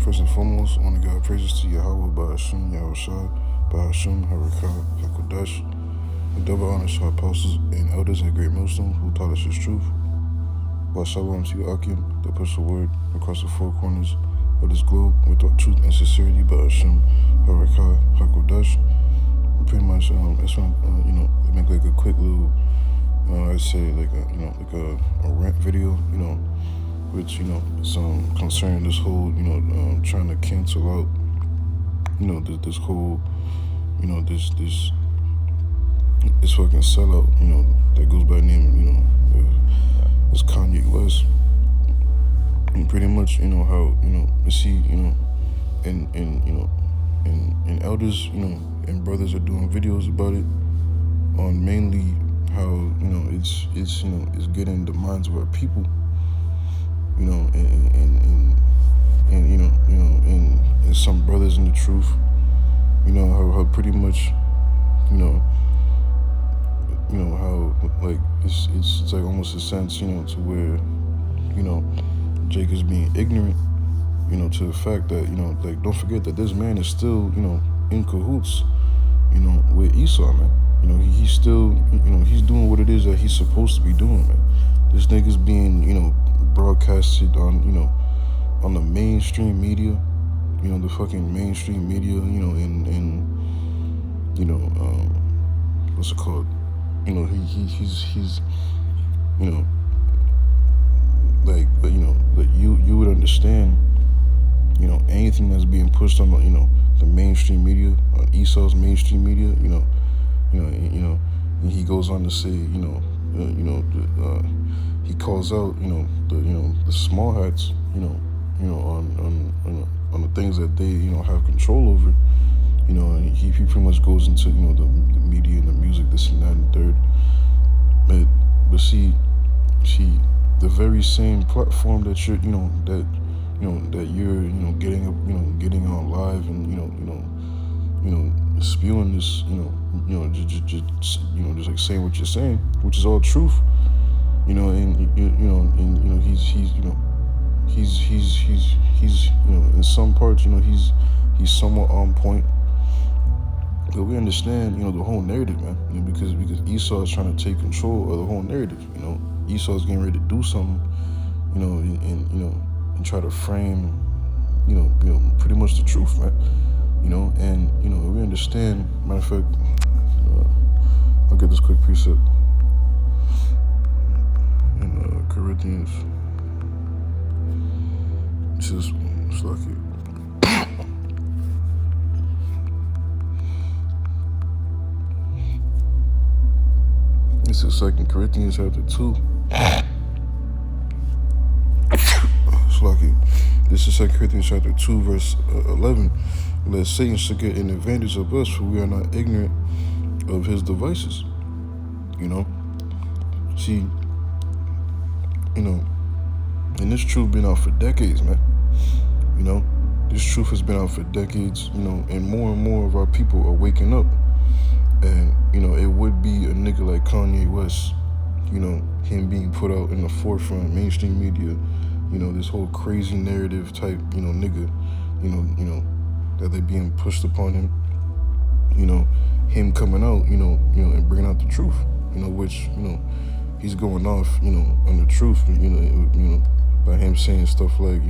First and foremost, I want to give praises to Yahweh, Ba'ashim, Yahushua, Ba'ashim, Harakah, Hakodash. With double honors to our apostles and elders at Great Millstone who taught us His truth. Shalom to you, Akim, that push the word across the four corners of this globe with all truth and sincerity, Ba'ashim, Harakah, Hakodash. Pretty much, I just want to, make like a quick little, I'd say like a rant video, which, is concerning this whole, trying to cancel out, this whole, this fucking sellout, that goes by the name, it's Kanye West. And pretty much, how, you see, and elders, and brothers are doing videos about it on mainly how, it's getting the minds of our people, and some brothers in the truth, how pretty much, how like it's like almost a sense, to where, Jake is being ignorant, to the fact that, like don't forget that this man is still, in cahoots, with Esau, man. He's still, he's doing what it is that he's supposed to be doing, man. This nigga's being, broadcasted on, on the mainstream media, the fucking mainstream media, and what's it called? He's like you would understand, anything that's being pushed on the mainstream media, on Esau's mainstream media, and he goes on to say, he calls out, the small hats, on the things that they, have control over, and he pretty much goes into, the media and the music, this and that and third. But see, the very same platform that you're, that you're, getting on live and, spewing this, just like saying what you're saying, which is all truth, and he's in some parts, he's somewhat on point. But we understand, the whole narrative, man, because Esau is trying to take control of the whole narrative. Esau's getting ready to do something, and try to frame, pretty much the truth, man. And we understand. Matter of fact, I'll get this quick precept in Corinthians. It's like it. This is 2 Corinthians chapter 2. This is 2 Corinthians chapter 2, verse 11. Lest Satan should get an advantage of us, for we are not ignorant of his devices. See, and this truth been out for decades, man. This truth has been out for decades, and more of our people are waking up. And, it would be a nigga like Kanye West, him being put out in the forefront, mainstream media, this whole crazy narrative type, nigga, that they being pushed upon him, him coming out, and bringing out the truth, which, he's going off, on the truth, by him saying stuff like,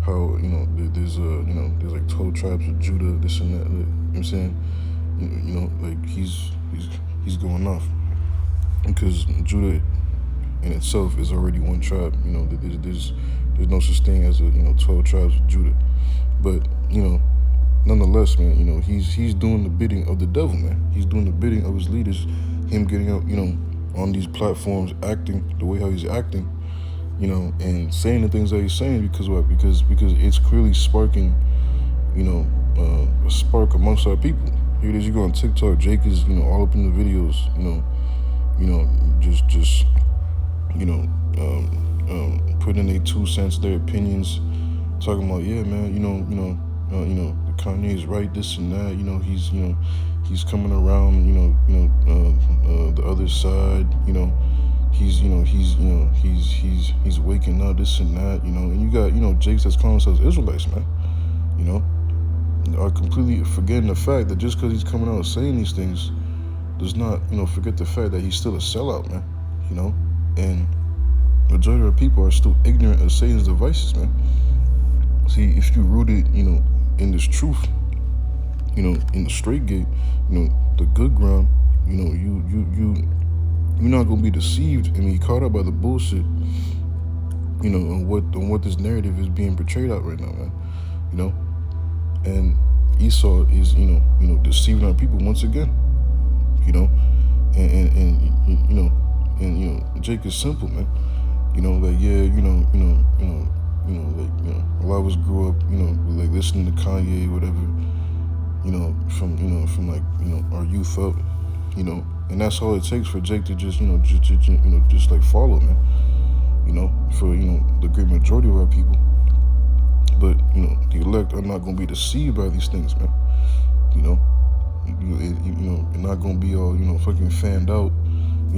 how there's there's like 12 tribes of Judah, this and that, you know what I'm saying? Like he's going off because Judah in itself is already one tribe. There's no such thing as 12 tribes of Judah. But nonetheless, man, he's doing the bidding of the devil, man. He's doing the bidding of his leaders. Him getting out, on these platforms, acting the way how he's acting, and saying the things that he's saying because what? Because it's clearly sparking, a spark amongst our people. Here it is, you go on TikTok, Jake is, all up in the videos, just putting their 2 cents, their opinions, talking about, yeah, man, Kanye's right, this and that, he's coming around, the other side, he's waking up, this and that, and you got, Jakes that's calling themselves Israelites, man, are completely forgetting the fact that just because he's coming out saying these things does not, forget the fact that he's still a sellout, man, and majority of people are still ignorant of Satan's devices, man. See, if you rooted, in this truth, in the straight gate, the good ground, you're not gonna be deceived and be caught up by the bullshit, on what this narrative is being portrayed out right now, man. And Esau is, deceiving our people once again, and Jake is simple, man. Like, yeah, a lot of us grew up, like listening to Kanye, whatever, from like, our youth up, and that's all it takes for Jake to just, just like follow, man, for, the great majority of our people. But, the elect are not going to be deceived by these things, man, you're not going to be all, fucking fanned out.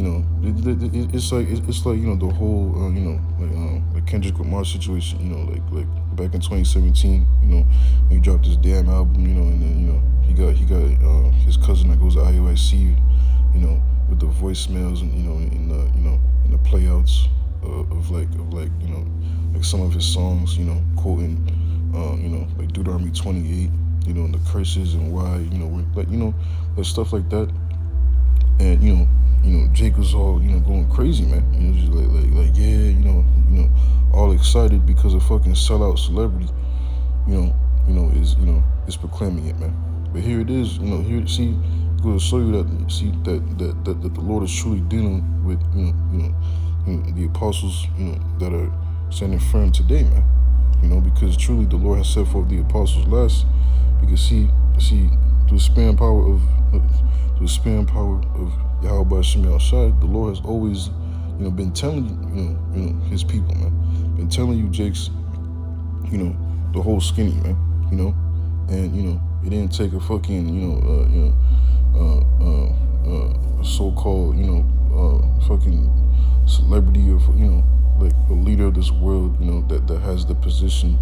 It's like the whole like Kendrick Lamar situation, like back in 2017, when he dropped his damn album, and then he got his cousin that goes to IUIC, with the voicemails and in the playouts of like some of his songs, quoting like Deuteronomy 28, and the curses and why, like stuff like that, and Jake was all, going crazy, man. Just like yeah, all excited because a fucking sellout celebrity, is proclaiming it, man. But here it is, here, see, going to show you that the Lord is truly dealing with, the apostles, that are standing firm today, man. Because truly the Lord has set forth the apostles last. Because see, through the spirit and power of Yahweh Shem Shai, the Lord has always, been telling his people, man. Been telling you, Jakes, the whole skinny, man. And it didn't take a fucking, so-called, fucking celebrity of, like a leader of this world, that has the position,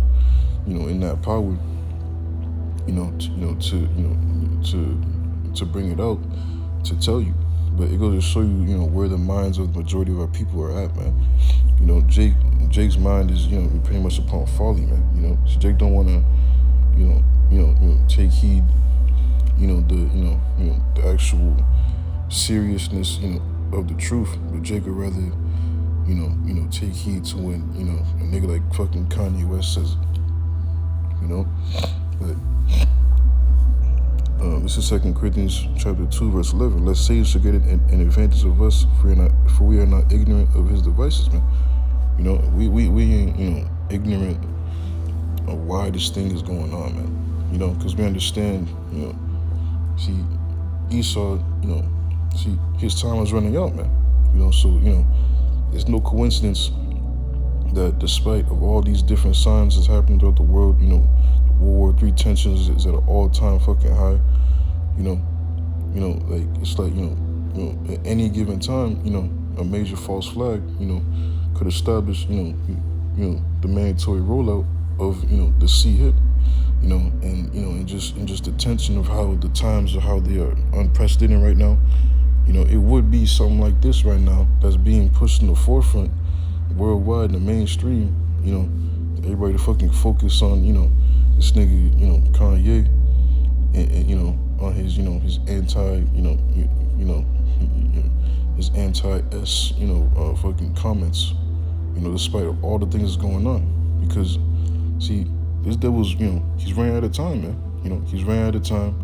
in that power, to bring it out, to tell you. But it goes to show you, where the minds of the majority of our people are at, man. Jake's mind is, pretty much upon folly, man. So Jake don't want to, take heed, the actual seriousness, of the truth. But Jake would rather, take heed to when, a nigga like fucking Kanye West says it, But this is 2 Corinthians chapter 2, verse 11. Lest Satan should get an advantage of us, for we are not ignorant of his devices, man. We ain't, ignorant of why this thing is going on, man. Because we understand, see, Esau, see, his time is running out, man. So, it's no coincidence that despite of all these different signs that's happening throughout the world, World War III tensions is at an all-time fucking high, like, it's like, at any given time, a major false flag, could establish, the mandatory rollout of, the C-HIP, and just the tension of how the times are, how they are unprecedented right now. It would be something like this right now that's being pushed in the forefront worldwide in the mainstream, everybody to fucking focus on, this nigga, Kanye, and on his, his anti, his anti-S, fucking comments, despite of all the things that's going on. Because, see, this devil's, he's running out of time, man. He's running out of time,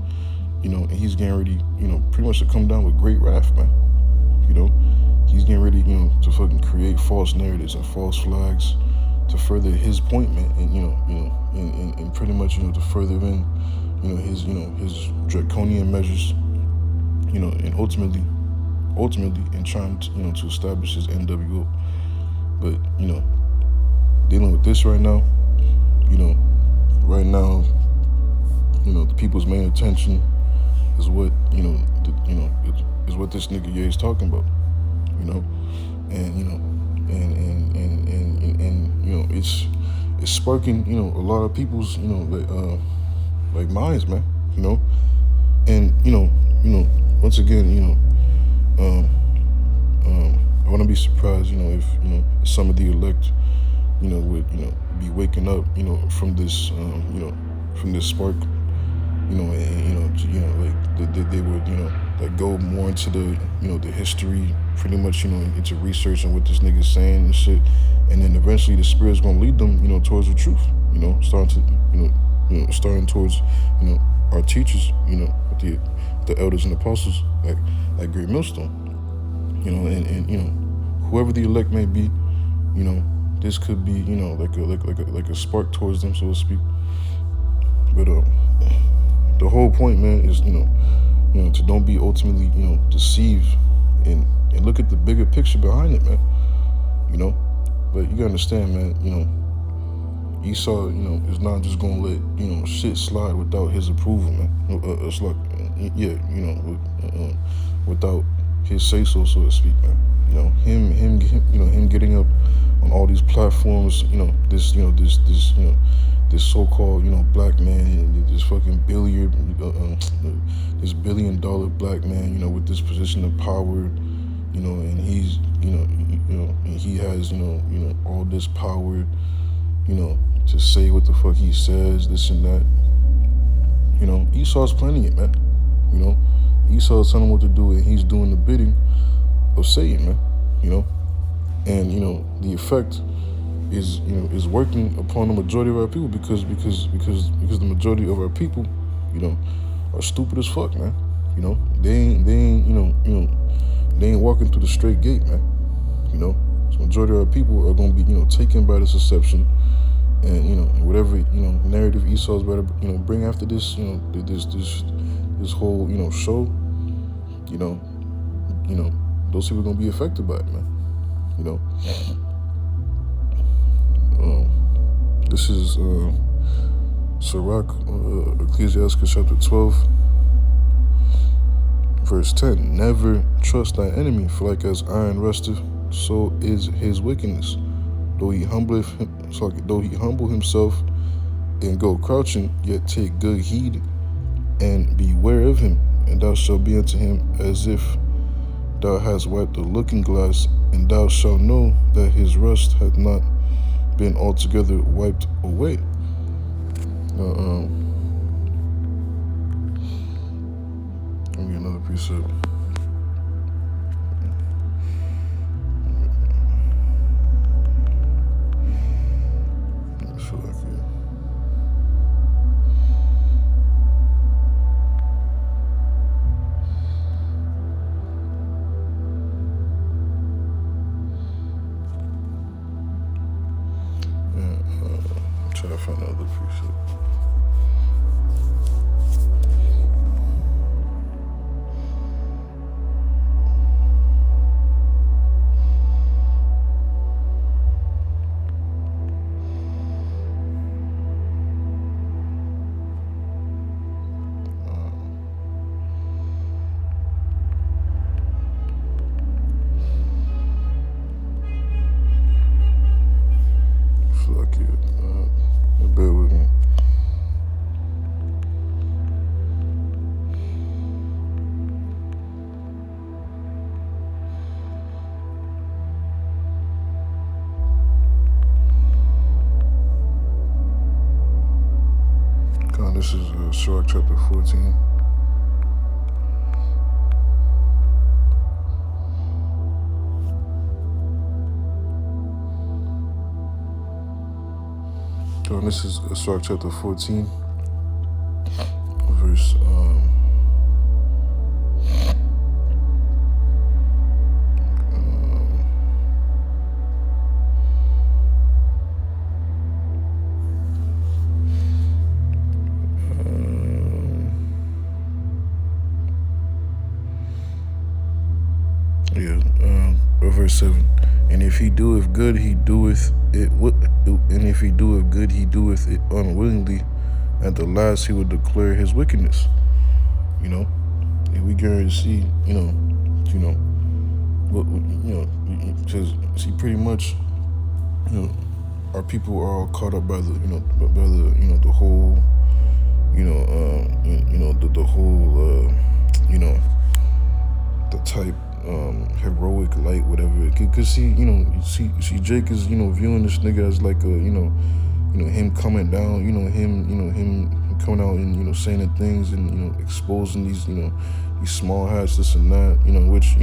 and he's getting ready, pretty much to come down with great wrath, man. He's getting ready, to fucking create false narratives and false flags to further his point, man, and pretty much, to further in, his draconian measures, and ultimately, in trying to, to establish his NWO. But, dealing with this right now, the people's main attention is what, is what this nigga Ye is talking about, and it's sparking, a lot of people's, like minds, man. You know, and once again, um, I wouldn't be surprised, if some of the elect, would be waking up, from this, from this spark, and like they would, like go more into the, the history, pretty much, into research and what this nigga's saying and shit, and then eventually the spirit's gonna lead them, towards the truth, starting to, starting towards, our teachers, the elders and apostles, like Great Millstone, and whoever the elect may be, this could be, like a spark towards them, so to speak. But the whole point, man, is to don't be ultimately deceived, and look at the bigger picture behind it, man. But you gotta understand, man. Esau, is not just gonna let shit slide without his approval, man. It's like, yeah, without his say so to speak, man. Him getting up on all these platforms, this so-called, black man, this fucking this $1 billion black man, with this position of power, and he's, and he has, all this power, to say what the fuck he says, this and that. Esau's planning it, man. Esau's telling him what to do, and he's doing the bidding of Satan, man. And the effect is working upon the majority of our people because the majority of our people, are stupid as fuck, man. They ain't walking through the straight gate, man. So the majority of our people are gonna be, taken by this deception, and whatever narrative Esau's better bring after this, this whole show, those people are gonna be affected by it, man. This is Sirach, Ecclesiastes chapter 12, verse 10. Never trust thy enemy, for like as iron rusteth, so is his wickedness. Though he humble himself and go crouching, yet take good heed and beware of him, and thou shalt be unto him as if thou hast wiped a looking glass, and thou shalt know that his rust hath not been altogether wiped away. Let me get another precept. Try to find another precept. Fuck it. Bear with me. This is Sirach chapter 14. This is Sirach chapter 14, verse verse 7. And if he doeth good, he doeth it. And if he doeth good, he doeth it unwillingly. At the last, he will declare his wickedness. And we guarantee, because see, pretty much, our people are all caught up by the, the whole, the whole, the type heroic light, whatever. Cause see, see Jake is, viewing this nigga as like a, him coming down, him coming out and, saying the things and, exposing these, these small hats, this and that, which,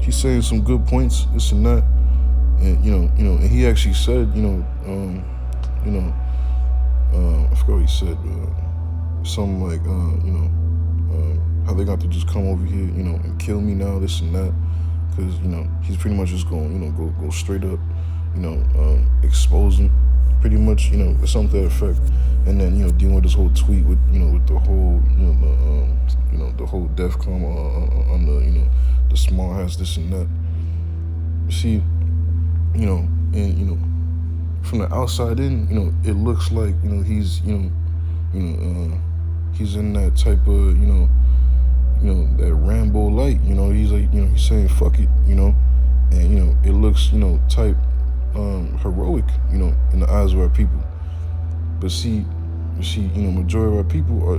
he's saying some good points, this and that. And, and he actually said, I forgot what he said, something like, how they got to just come over here, and kill me now, this and that, because, he's pretty much just going, go straight up, exposing, pretty much, something to that effect, and then, dealing with this whole tweet with, with the whole, the whole DEFCON on the, the small hats, this and that. See, and, from the outside in, it looks like, he's, he's in that type of, that Rambo light, he's like, he's saying fuck it, and, it looks, type heroic, in the eyes of our people. But see, majority of our people are,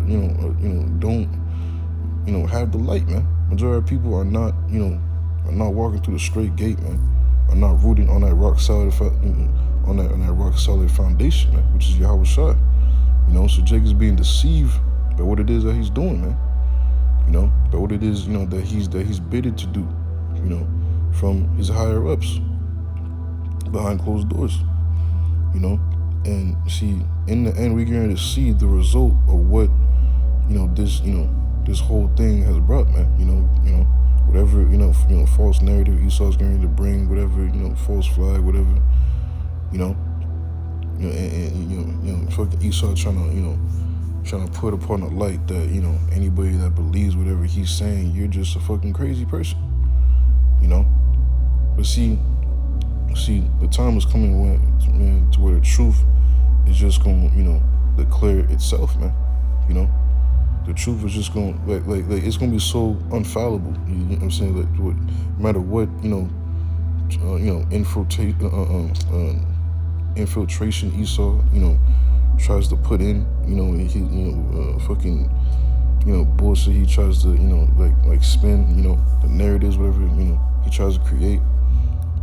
don't, have the light, man. Majority of people are not, are not walking through the straight gate, man. Are not rooting on that rock solid, on that rock solid foundation, man, which is Yahweh Shai. So Jake is being deceived by what it is that he's doing, man. By what it is, that he's bidded to do, from his higher ups, behind closed doors, and see, in the end, we're going to see the result of what, this whole thing has brought, man. Whatever, false narrative Esau's going to bring, whatever, false flag, whatever, and fucking Esau trying to put upon a light that, anybody that believes whatever he's saying, you're just a fucking crazy person, But see, the time is coming when, to where the truth is just going to, declare itself, man, The truth is just going like it's going to be so unfallible, you know what I'm saying? Like, no matter what, infiltration Esau, tries to put in, fucking, bullshit he tries to, like spin, the narratives, whatever, he tries to create.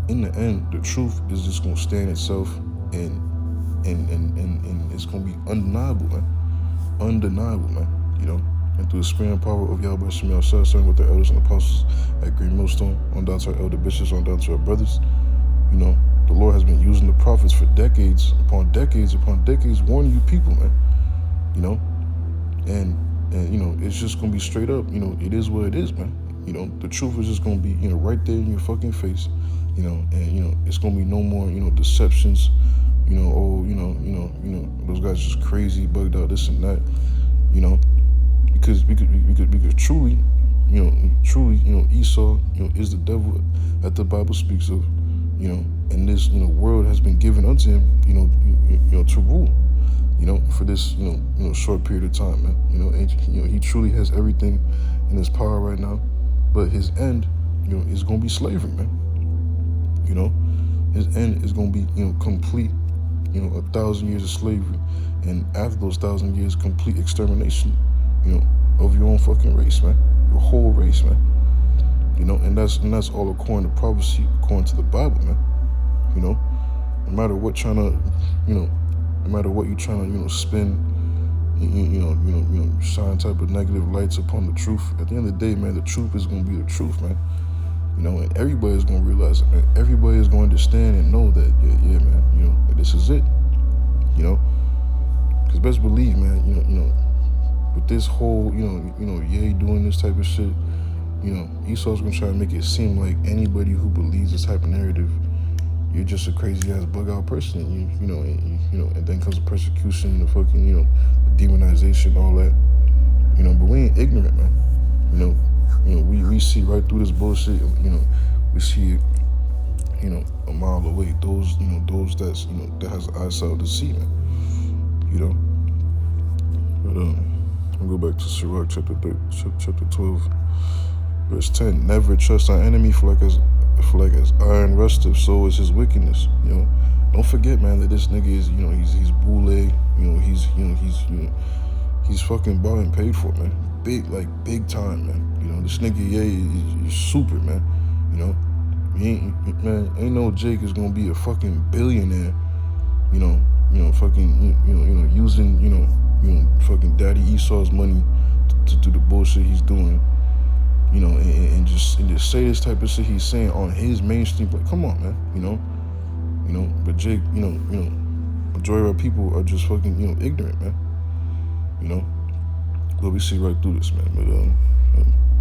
In the end, the truth is just gonna stand itself, and it's gonna be undeniable, man. And through the spirit and power of Yahweh Shemel Shah, starting with the elders and apostles at Green Millstone, on down to our elder bishops, on down to our brothers, the Lord has been using the prophets for decades upon decades warning you people, man. And it's just gonna be straight up, it is what it is, man. The truth is just gonna be, right there in your fucking face, and it's gonna be no more, deceptions, those guys just crazy, bugged out, this and that, because truly, Esau, is the devil that the Bible speaks of, and this, world has been given unto him, to rule, for this, short period of time, man. And, he truly has everything in his power right now, but his end, is gonna be slavery, man. His end is gonna be, complete, 1,000 years of slavery, and after those 1,000 years, complete extermination, of your own fucking race, man, your whole race, man. And that's all according to prophecy, according to the Bible, man. No matter what no matter what you're trying to, spin, shine type of negative lights upon the truth. At the end of the day, man, the truth is gonna be the truth, man. And everybody's gonna realize it, man. Everybody is going to understand and know that, yeah, man, that this is it. Because best believe, man, with this whole, doing this type of shit, Esau's gonna try to make it seem like anybody who believes this type of narrative, you're just a crazy ass bug out person, and then comes the persecution, the fucking, the demonization, all that, but we ain't ignorant, man. We see right through this bullshit, we see it, a mile away, those that's, that has eyesight to see, man, but, I'll go back to Sirach chapter 12, verse 10. Never trust our enemy, for like as iron rusteth, so is his wickedness. don't forget, man, that this nigga is, he's boule, he's fucking bought and paid for, man. Big time, man. This nigga, he's super, man. Ain't no Jake is gonna be a fucking billionaire, using, fucking Daddy Esau's money to do the bullshit he's doing, and just say this type of shit he's saying on his mainstream. Like, come on, man, but Jake, majority of our people are just fucking, ignorant, man, but we see right through this, man. But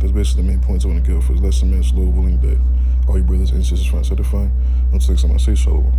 that's basically the main points I want to give for this lesson, man. Slow willing that all your brothers and sisters find satisfying. Until next time, I say shalom.